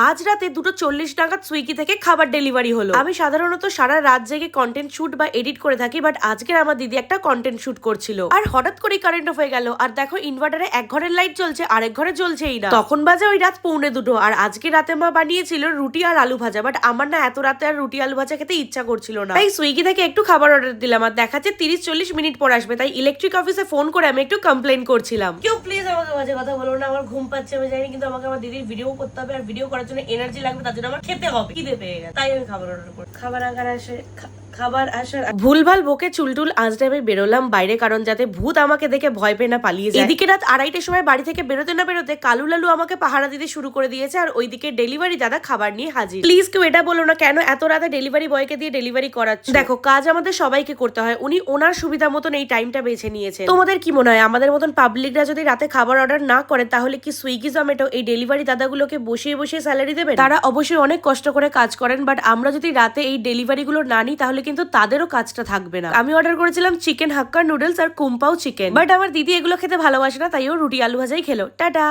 আজ রাতে 2:40 নাগাদ সুইগি থেকে খাবার ডেলিভারি হলো। আমি সাধারণত সারা রাত জেগে কন্টেন্ট শুট বা এডিট করে থাকি, বাট আজকে আমার দিদি একটা কন্টেন্ট শুট করছিল আর হঠাৎ করেই কারেন্ট অফ হয়ে গেল। আর দেখো ইনভার্টারে এক ঘরের লাইট জ্বলছে, আরেক ঘরে জ্বলছেই না। তখন বাজে ওই রাত 1:45। আর আজকে রাতে মা বানিয়েছিল রুটি আর আলু ভাজা, বাট আমার না এত রাতে আর রুটি আলু ভাজা খেতে ইচ্ছা করছিল না, তাই সুইগি থেকে একটু খাবার অর্ডার দিলাম। আর দেখাচ্ছে 30-40 মিনিট পর আসবে, তাই ইলেকট্রিক অফিসে ফোন করে আমি একটু কমপ্লেন করছিলাম। কেউ প্লিজ আমাকে বাজে কথা বলো না, আমার ঘুম পাচ্ছে আমি জানি, কিন্তু আমাকে আমার দিদির ভিডিও করতে হবে, আর ভিডিও করার জন্য এনার্জি লাগবে, তার জন্য আমার খেতে হবে, খিদে পেয়ে গেছে, তাই আমি খাবার অর্ডার করি। খাবার আসার ভুলভাল বকে চুলটুল আজকে আমি বেরোলাম বাইরে, কারণ যাতে ভূত আমাকে দেখে ভয় পেয়ে না পালিয়ে যায়। এদিকে রাত 2:30টার সময় বাড়ি থেকে বেরোতে না বেরোতে কালু লালু আমাকে পাহারা দিতে শুরু করে দিয়েছে, আর ওইদিকে ডেলিভারি দাদা খাবার নিয়ে হাজির। প্লিজ কেউ এটা বলো না কেন এত রাতে ডেলিভারি বয়কে দিয়ে ডেলিভারি করাচ্ছে। দেখো কাজ আমাদের সবাইকে করতে হয়, উনি ওনার সুবিধা মতন এই টাইমটা বেছে নিয়েছে। তোমাদের কি মনে হয় আমাদের মতন পাবলিকরা যদি রাতে খাবার অর্ডার না করে তাহলে কি সুইগি জোম্যাটো এই ডেলিভারি দাদাগুলোকে বসিয়ে বসিয়ে স্যালারি দেবে? তারা অবশ্যই অনেক কষ্ট করে কাজ করেন, বাট আমরা যদি রাতে এই ডেলিভারি গুলো না নিই তাহলে কিন্তু তাদেরও কাজটা থাকবে না। আমি অর্ডার করেছিলাম চিকেন হাক্কা নুডলস আর কুম্পাও চিকেন, বাট আমার দিদি এগুলো খেতে ভালোবাসে না, তাই ও রুটি আলু ভাজাই খেলো। টাটা।